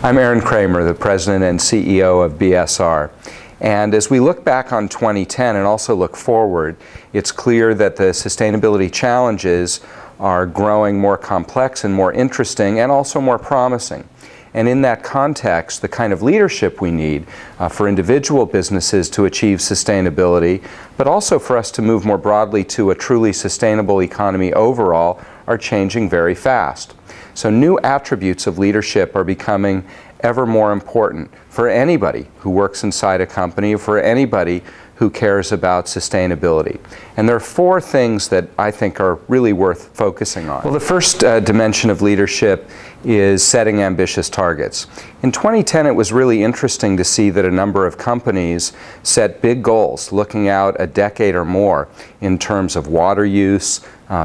I'm Aron Cramer, the President and CEO of BSR. And as we look back on 2010 and also look forward, it's clear that the sustainability challenges are growing more complex and more interesting and also more promising. And in that context, the kind of leadership we need for individual businesses to achieve sustainability, but also for us to move more broadly to a truly sustainable economy overall, are changing very fast. So new attributes of leadership are becoming ever more important for anybody who works inside a company, for anybody who cares about sustainability. And there are four things that I think are really worth focusing on. Well, the first dimension of leadership is setting ambitious targets. In 2010, it was really interesting to see that a number of companies set big goals, looking out a decade or more in terms of water use,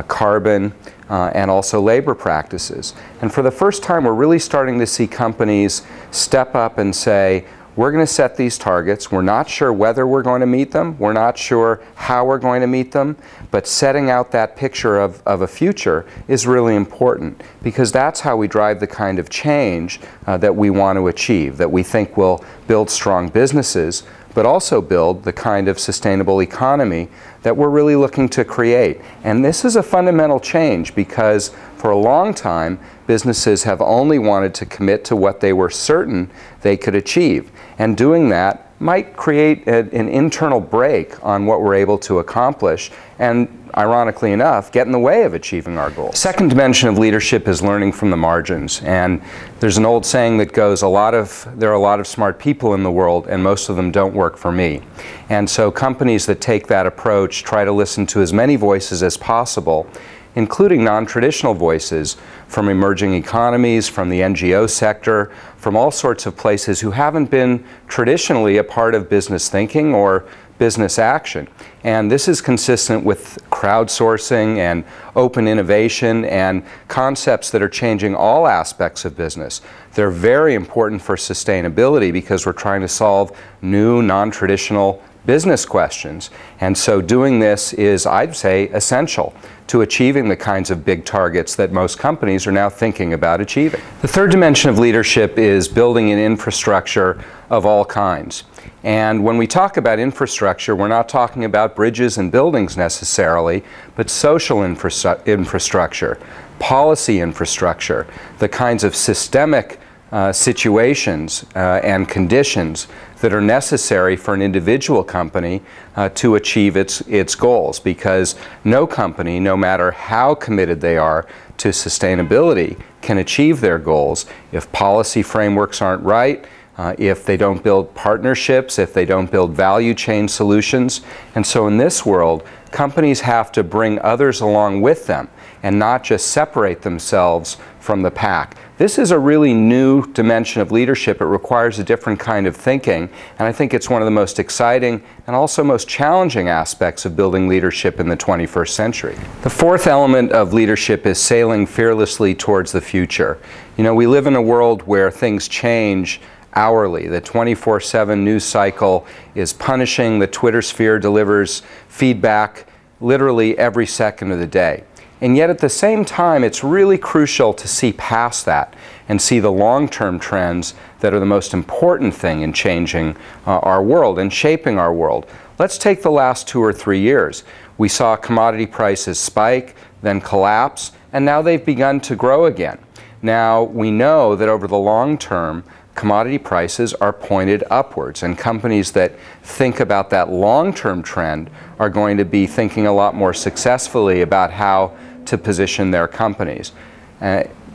carbon, and also labor practices. And for the first time, we're really starting to see companies step up and say, we're going to set these targets. We're not sure whether we're going to meet them. We're not sure how we're going to meet them. But setting out that picture of a future is really important, because that's how we drive the kind of change that we want to achieve, that we think will build strong businesses, but also build the kind of sustainable economy that we're really looking to create. And this is a fundamental change, because for a long time, businesses have only wanted to commit to what they were certain they could achieve. And doing that might create an internal brake on what we're able to accomplish, and ironically enough, get in the way of achieving our goals. Second dimension of leadership is learning from the margins. And there's an old saying that goes, there are a lot of smart people in the world, and most of them don't work for me. And so companies that take that approach try to listen to as many voices as possible, including non-traditional voices from emerging economies, from the NGO sector, from all sorts of places who haven't been traditionally a part of business thinking or business action. And this is consistent with crowdsourcing and open innovation and concepts that are changing all aspects of business. They're very important for sustainability because we're trying to solve new, non-traditional business questions. And so doing this is, I'd say, essential to achieving the kinds of big targets that most companies are now thinking about achieving. The third dimension of leadership is building an infrastructure of all kinds. And when we talk about infrastructure, we're not talking about bridges and buildings necessarily, but social infrastructure, policy infrastructure, the kinds of systemic situations and conditions that are necessary for an individual company to achieve its goals, because no company, no matter how committed they are to sustainability, can achieve their goals if policy frameworks aren't right, if they don't build partnerships, if they don't build value chain solutions. And so in this world, companies have to bring others along with them and not just separate themselves from the pack. This is a really new dimension of leadership. It requires a different kind of thinking, and I think it's one of the most exciting and also most challenging aspects of building leadership in the 21st century. The fourth element of leadership is sailing fearlessly towards the future. You know, we live in a world where things change hourly. The 24/7 news cycle is punishing. The Twitter sphere delivers feedback literally every second of the day. And yet at the same time, it's really crucial to see past that and see the long-term trends that are the most important thing in changing our world and shaping our world. Let's take the last 2 or 3 years. We saw commodity prices spike, then collapse, and now they've begun to grow again. Now, we know that over the long term, commodity prices are pointed upwards, and companies that think about that long-term trend are going to be thinking a lot more successfully about how to position their companies.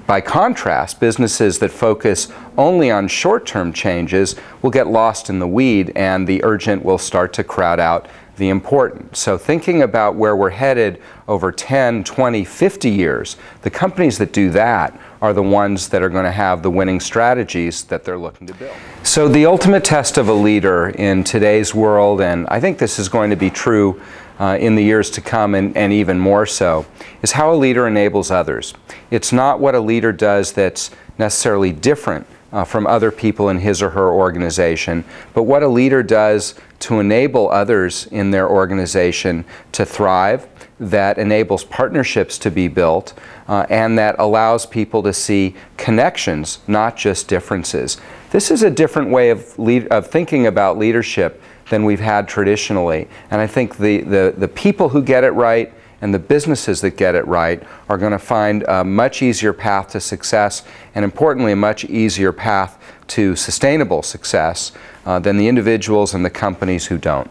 By contrast, businesses that focus only on short-term changes will get lost in the weed, and the urgent will start to crowd out the important. So thinking about where we're headed over 10, 20, 50 years, the companies that do that are the ones that are going to have the winning strategies that they're looking to build. So the ultimate test of a leader in today's world, and I think this is going to be true in the years to come and even more so, is how a leader enables others. It's not what a leader does that's necessarily different from other people in his or her organization, but what a leader does to enable others in their organization to thrive, that enables partnerships to be built, and that allows people to see connections, not just differences. This is a different way of thinking about leadership than we've had traditionally, and I think the people who get it right and the businesses that get it right are going to find a much easier path to success, and importantly a much easier path to sustainable success than the individuals and the companies who don't.